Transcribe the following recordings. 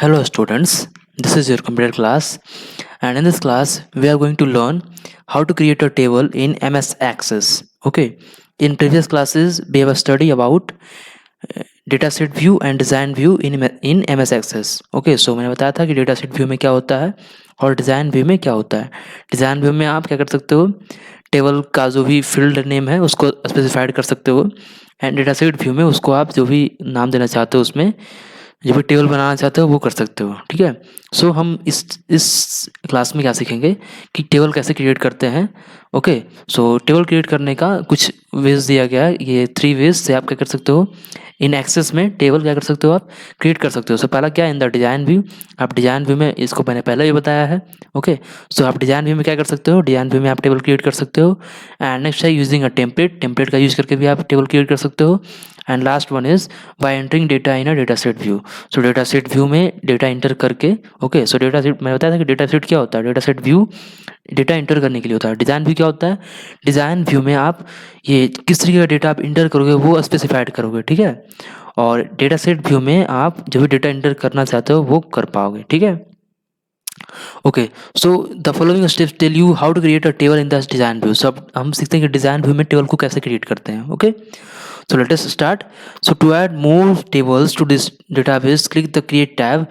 Hello students, this is your computer class, and in this class we are going to learn how to create a table in MS Access. Okay, in previous classes we have studied about dataset view and design view in MS Access. Okay, so मैंने बताया था कि dataset view में क्या होता है और design view में क्या होता है. डिज़ाइन व्यू में आप क्या कर सकते हो, टेबल का जो भी फील्ड नेम है उसको स्पेसिफाइड कर सकते हो, एंड डेटासेट व्यू में उसको आप जो भी नाम देना चाहते हो उसमें जो भी टेबल बनाना चाहते हो वो कर सकते हो. ठीक है, सो हम इस क्लास में क्या सीखेंगे कि टेबल कैसे क्रिएट करते हैं. ओके, सो टेबल क्रिएट करने का कुछ वेज दिया गया है, ये 3 वेज से आप क्या कर सकते हो इन एक्सेस में टेबल क्या कर सकते हो आप क्रिएट कर सकते हो. सो पहला क्या है, इन द डिजाइन व्यू. आप डिजाइन व्यू में, इसको मैंने पहले ही बताया है. ओके, सो आप डिजाइन व्यू में क्या कर सकते हो, डिजाइन व्यू में आप टेबल क्रिएट कर सकते हो. एंड नेक्स्ट है यूजिंग अ टेम्पलेट का यूज करके भी आप टेबल क्रिएट कर सकते हो. And last one is by entering data in a data set view. So data set view में डेटा इंटर करके. ओके, सो डेटा सेट मैंने बताया था कि डेटा सेट क्या होता है, data set view data inter करने के लिए होता है. डिज़ाइन व्यू क्या होता है, डिज़ाइन व्यू में आप ये किस तरीके का डेटा आप इंटर करोगे वो स्पेसिफाइड करोगे. ठीक है, और डेटा सेट व्यू में आप जो भी डेटा इंटर करना चाहते हो वो कर पाओगे. ठीक है. Okay, so the following steps tell you how to create a table in the design view. So अब हम सीखते हैं कि डिज़ाइन व्यू में टेबल को कैसे क्रिएट करते हैं. Okay, so let us start. So to add more tables to this database, click the create tab.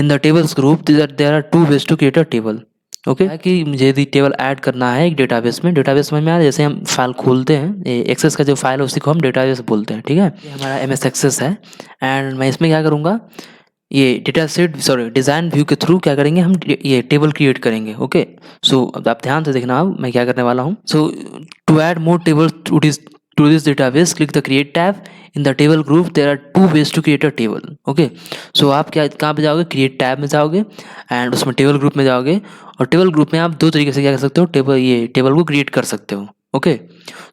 In the tables group there are two ways to create a table. Okay okay? कि मुझे यदि table add करना है एक database में, database समझ में आ रहा है, जैसे हम फाइल खोलते हैं एक्सेस का जो फाइल है उसी को हम डेटाबेस बोलते हैं. ठीक है, ये हमारा MS एक्सेस है. एंड मैं इसमें क्या करूँगा, ये data set sorry design view के थ्रू क्या करेंगे हम, ये टेबल क्रिएट करेंगे. ओके, सो अब आप ध्यान से देखना, अब मैं क्या करने वाला हूँ. So to add more table to this database, click the create tab. In the table group there are two ways to create a table. Okay, so आप क्या कहाँ पे जाओगे, create tab में जाओगे एंड उसमें टेबल ग्रुप में जाओगे, और टेबल ग्रुप में आप दो तरीके से क्या कर सकते हो, टेबल को क्रिएट कर सकते हो. ओके,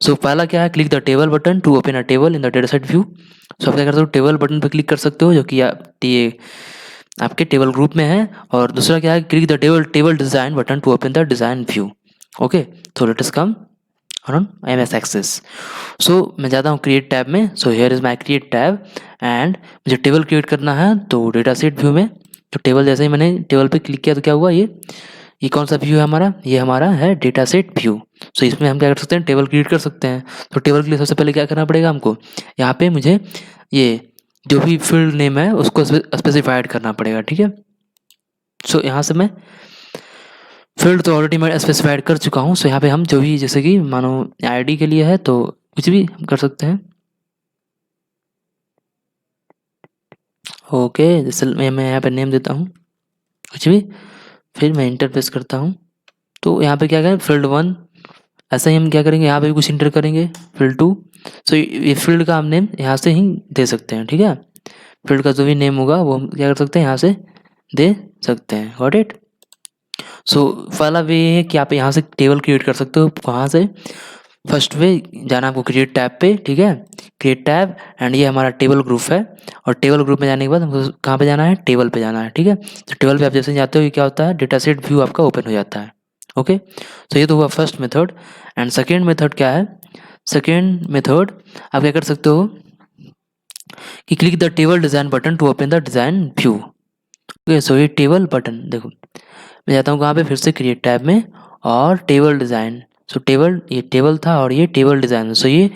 सो पहला क्या है, click the table button to open a table in the data set view. So आप क्या कर सकते हो, टेबल बटन पर क्लिक कर सकते हो जो कि ये आपके टेबल ग्रुप में है. और दूसरा क्या है, click the table design button to open the design view. Okay, so let us come on MS Access. So मैं जाता हूँ क्रिएट टैब में. So here is my create tab and मुझे टेबल क्रिएट करना है. तो डेटा सेट व्यू में तो टेबल, जैसे ही मैंने टेबल पे क्लिक किया तो क्या हुआ, ये कौन सा व्यू है हमारा, ये हमारा है डेटा सेट व्यू. सो इसमें हम क्या कर सकते हैं, टेबल क्रिएट कर सकते हैं. तो टेबल के लिए सबसे पहले क्या करना पड़ेगा हमको, यहाँ पे मुझे ये जो भी फील्ड नेम है उसको स्पेसिफाइड करना पड़ेगा. ठीक है, सो यहाँ से मैं फील्ड तो ऑलरेडी मैं स्पेसिफाइड कर चुका हूँ. सो यहाँ पे हम जो भी, जैसे कि मानो आईडी के लिए है तो कुछ भी हम कर सकते हैं. ओके, जैसे मैं यहाँ पे नेम देता हूँ कुछ भी, फिर मैं इंटरफेस करता हूँ. तो यहाँ पे क्या करें, फील्ड 1, ऐसा ही हम क्या करेंगे, यहाँ पे भी कुछ इंटर करेंगे, फील्ड 2. सो ये फील्ड का हम नेम यहाँ से ही दे सकते हैं. ठीक है, फील्ड का जो भी नेम होगा वो हम क्या कर सकते हैं, यहाँ से दे सकते हैं. Got it. सो पहला वे है कि आप यहाँ से टेबल क्रिएट कर सकते हो. कहाँ से, फर्स्ट वे जाना आपको क्रिएट टैब पे. ठीक है, क्रिएट टैब एंड ये हमारा टेबल ग्रुप है. और टेबल ग्रुप में जाने के बाद हमको कहाँ पे जाना है, टेबल पे जाना है. ठीक है, तो टेबल पे आप जैसे जाते हो ये क्या होता है, डेटा सेट व्यू आपका ओपन हो जाता है. ओके, तो ये तो हुआ first method. And second method क्या है, सेकेंड मेथड आप क्या कर सकते हो कि click the table design button to open the design view. Okay, so ये टेबल बटन देखो, मैं जाता हूँ कहाँ पे, फिर से क्रिएट टैब में और टेबल डिज़ाइन. सो टेबल, ये टेबल था और ये टेबल डिज़ाइन. सो ये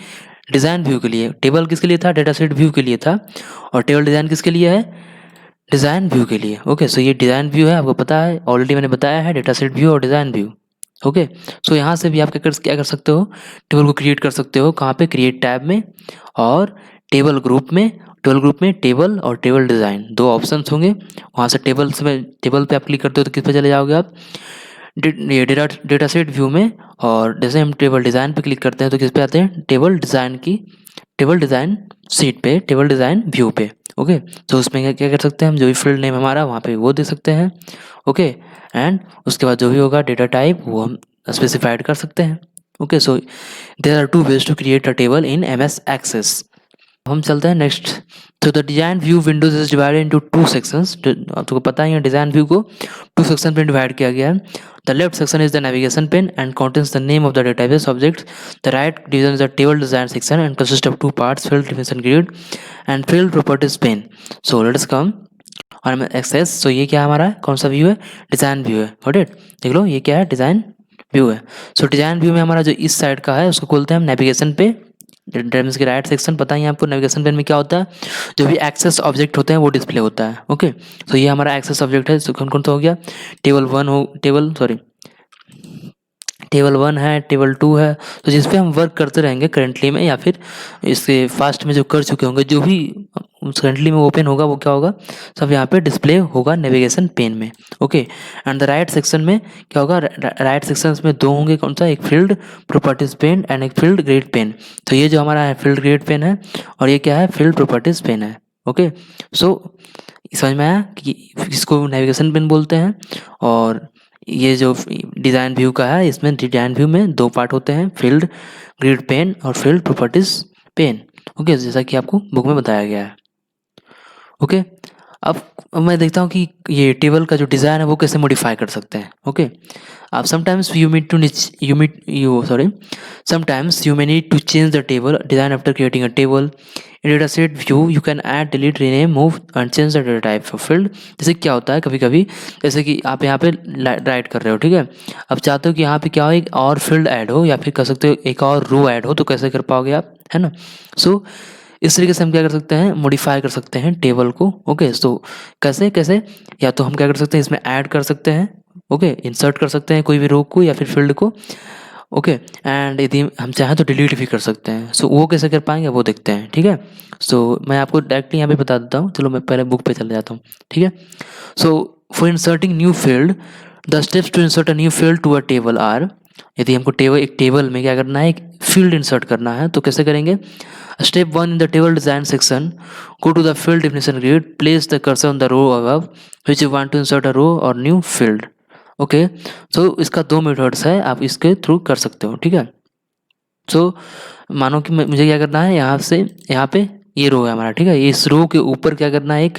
डिज़ाइन व्यू के लिए, टेबल किसके लिए था, डेटा सेट व्यू के लिए था, और टेबल डिज़ाइन किसके लिए है, डिज़ाइन व्यू के लिए. ओके, सो ये डिज़ाइन व्यू है, आपको पता है ऑलरेडी मैंने बताया है, डेटा सेट व्यू और डिज़ाइन व्यू. ओके, सो यहाँ से भी आप क्या कर सकते हो, टेबल को क्रिएट कर सकते हो. कहाँ पे, क्रिएट टैब में और टेबल ग्रुप में. टेबल ग्रुप में टेबल और टेबल डिज़ाइन दो ऑप्शंस होंगे. वहाँ से टेबल पे आप क्लिक करते हो तो किस पे चले जाओगे आप, ये डेटा सेट व्यू में. और जैसे हम टेबल डिज़ाइन पे क्लिक करते हैं तो किस पे आते हैं, टेबल डिज़ाइन सीट पे, टेबल डिज़ाइन व्यू पे. ओके, तो उसमें क्या कर सकते हैं हम, जो भी फील्ड नेम हमारा वहाँ पे वो दे सकते हैं. ओके, एंड उसके बाद जो भी होगा डेटा टाइप वो हम स्पेसिफाइड कर सकते हैं. Okay, so there are two ways to create a table in MS Access. हम चलते हैं नेक्स्ट. तो the design view windows is divided into 2 sections. आपको पता ही है डिजाइन व्यू को 2 सेक्शन में डिवाइड किया गया है. The left section is the navigation pane and contains the name of the database object. The right division is the table design section and consist of 2 parts, field definition grid and field properties pane. So let us come और Access. सो ये क्या हमारा कौन सा view है, design view है। Got it, देख लो ये क्या है, डिज़ाइन व्यू है। सो डिज़ाइन व्यू में हमारा जो इस साइड का है उसको खोलते हैं हम नेविगेशन पे, ड्राइव्स के राइट सेक्शन। पता ही आपको नेविगेशन पेन में क्या होता है, जो भी एक्सेस ऑब्जेक्ट होते हैं वो डिस्प्ले होता है। ओके, तो ये हमारा एक्सेस ऑब्जेक्ट है। कौन कौन सा हो गया, टेबल 1 है, टेबल 2 है। तो जिस पे हम वर्क करते रहेंगे करेंटली में, या फिर इसके फास्ट में जो कर चुके होंगे, जो भी करेंटली में ओपन होगा वो क्या होगा, सब यहाँ पे डिस्प्ले होगा नेविगेशन पेन में। Okay, and the right section में क्या होगा, राइट सेक्शन में दो होंगे, कौन सा, एक फील्ड प्रॉपर्टीज पेन एंड एक फील्ड ग्रेड पेन। तो ये जो हमारा है फील्ड ग्रेड पेन है, और ये क्या है, फील्ड प्रॉपर्टीज पेन है। ओके, सो समझ में आया कि इसको नेविगेशन पेन बोलते हैं। और ये जो डिज़ाइन व्यू का है, इसमें डिज़ाइन व्यू में दो पार्ट होते हैं, फील्ड ग्रिड पेन और फील्ड प्रॉपर्टीज पेन। ओके, जैसा कि आपको बुक में बताया गया है। ओके, अब मैं देखता हूँ कि ये टेबल का जो डिज़ाइन है वो कैसे मॉडिफाई कर सकते हैं। ओके, अब sometimes you may need to change the table design after creating a table in dataset view. You can add, delete, rename, move and change the data type of field. जैसे क्या होता है कभी कभी, जैसे कि आप यहाँ पे राइट कर रहे हो, ठीक है, अब चाहते हो कि यहाँ पे क्या हो, एक और फील्ड ऐड हो, या फिर कह सकते हो एक और रो ऐड हो, तो कैसे कर पाओगे आप, है ना। सो इस तरीके से हम क्या कर सकते हैं, मॉडिफाई कर सकते हैं टेबल को। ओके, सो कैसे कैसे, या तो हम क्या कर सकते हैं, इसमें ऐड कर सकते हैं, ओके, इंसर्ट कर सकते हैं कोई भी रो को या फिर फील्ड को। ओके, एंड यदि हम चाहें तो डिलीट भी कर सकते हैं। सो वो कैसे कर पाएंगे वो देखते हैं, ठीक है। सो मैं आपको डायरेक्टली यहाँ पे बता देता हूँ, चलो मैं पहले बुक पे चले जाता हूँ, ठीक है। So for inserting new field, the steps to insert a new field to a table are. यदि हमको एक टेबल में क्या करना है, एक फील्ड इंसर्ट करना है, तो कैसे करेंगे। Step 1 in the table design section, go to the field definition grid, place the cursor on the row above which you want to insert a row or new field. Okay, so इसका दो methods है, आप इसके through कर सकते हो, ठीक है। सो मानो कि मुझे क्या करना है, यहाँ से यहाँ पे ये रो है हमारा, ठीक है, इस रो के ऊपर क्या करना है, एक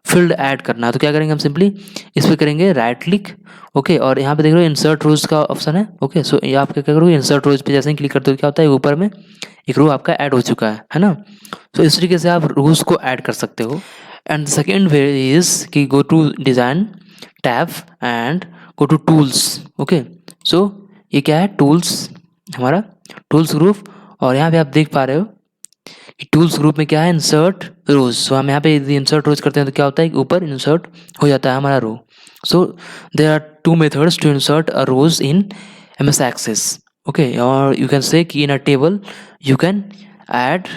फील्ड ऐड करना है। तो क्या करेंगे हम, सिंपली इस पर करेंगे राइट क्लिक। ओके, और यहाँ पे देख रहे हो इंसर्ट रोज का ऑप्शन है। ओके, सो ये आप क्या करोगे, इंसर्ट रोज पे जैसे ही क्लिक करते हो क्या होता है, ऊपर में एक रो आपका ऐड हो चुका है ना। तो इस तरीके से आप रोज को ऐड कर सकते हो। एंड सेकेंड वे इज कि go to design tab and go to tools. Okay, so ये क्या है, टूल्स, हमारा टूल्स ग्रुप। और यहाँ पे आप देख पा रहे हो कि टूल्स ग्रुप में क्या है, इंसर्ट रोज। सो हम यहाँ पे यदि इंसर्ट रोज करते हैं तो क्या होता है कि ऊपर इंसर्ट हो जाता है हमारा row. So there are two methods to insert a rows इन MS Access. Okay, or you can say कि in a table you can add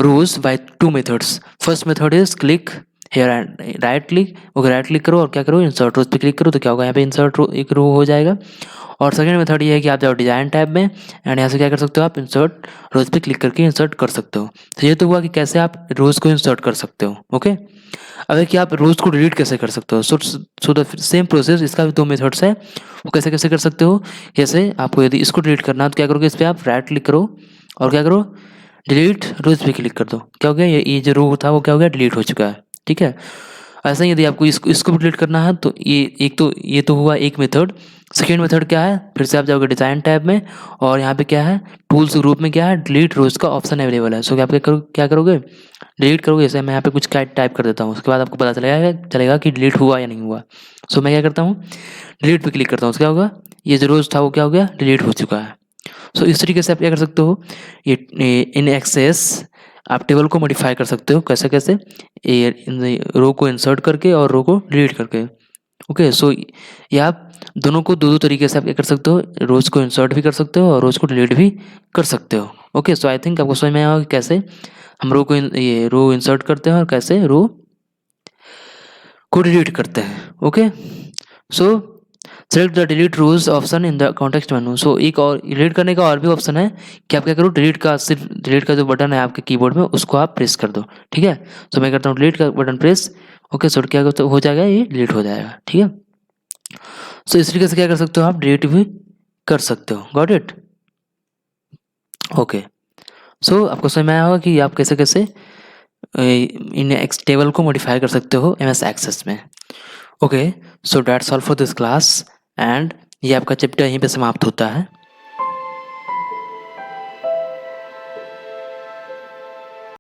rows by two methods. First method is click here and right click. Okay, right click करो और क्या करो, insert रोज पे click करो, तो क्या होगा, यहाँ पे इंसर्ट एक रो हो जाएगा। और सेकंड मेथड ये है कि आप जाओ डिजाइन टैब में एंड यहाँ से क्या कर सकते हो, आप इंसर्ट रोज पे क्लिक करके इंसर्ट कर सकते हो। तो ये तो हुआ कि कैसे आप रोज को इंसर्ट कर सकते हो। ओके, अब है कि आप रोज को डिलीट कैसे कर सकते हो। सो द सेम प्रोसेस, इसका भी दो मेथड्स है, वो कैसे कैसे कर सकते हो। जैसे आपको यदि इसको डिलीट करना है तो क्या करोगे, इस पर आप राइट क्लिक करो और क्या करो, डिलीट रोज पे क्लिक कर दो। क्या हो गया, ये जो रो था वो क्या हो गया, डिलीट हो चुका है, ठीक है। ऐसा ही यदि आपको इसको भी डिलीट करना है तो ये तो हुआ एक मेथड। सेकेंड मेथड क्या है, फिर से आप जाओगे डिज़ाइन टैब में और यहाँ पे क्या है, टूल्स ग्रुप में क्या है, डिलीट रोज का ऑप्शन अवेलेबल है। सो आप क्या करोगे, डिलीट करोगे। जैसे मैं यहाँ पे कुछ टाइप कर देता हूँ, उसके बाद आपको पता चलेगा कि डिलीट हुआ या नहीं हुआ। सो मैं क्या करता हूँ, डिलीट पे क्लिक करता हूँ, क्या होगा, ये जो रोज था वो क्या हो गया, डिलीट हो चुका है। सो इस तरीके से आप क्या कर सकते हो, ये इन एक्सेस आप टेबल को मॉडिफाई कर सकते हो। कैसे कैसे, रो को इंसर्ट करके और रो को डिलीट करके। ओके, सो ये आप दोनों को दो तरीके से आप क्या कर सकते हो, रोज को इंसर्ट भी कर सकते हो और रोज को डिलीट भी कर सकते हो। ओके, सो आई थिंक आपको समझ में आया कि कैसे हम ये रो इंसर्ट करते हैं और कैसे रो को डिलीट करते हैं। Okay, so select the delete rows option in the context menu. So एक और डिलीट करने का और भी ऑप्शन है कि आप क्या करो, सिर्फ डिलीट का जो बटन है आपके कीबोर्ड में उसको आप प्रेस कर दो, ठीक है। सो मैं करता हूँ डिलीट का बटन प्रेस। ओके, सो क्या हो जाएगा, ये डिलीट हो जाएगा, ठीक है। सो इस तरीके से क्या कर सकते हो, आप डिलीट भी कर सकते हो। Got it. ओके, सो आपको समझ में आया होगा कि आप कैसे कैसे इन टेबल को मॉडिफाई कर सकते हो MS Access में। Okay, so that's all for this class and ये आपका चैप्टर यहीं पे समाप्त होता है।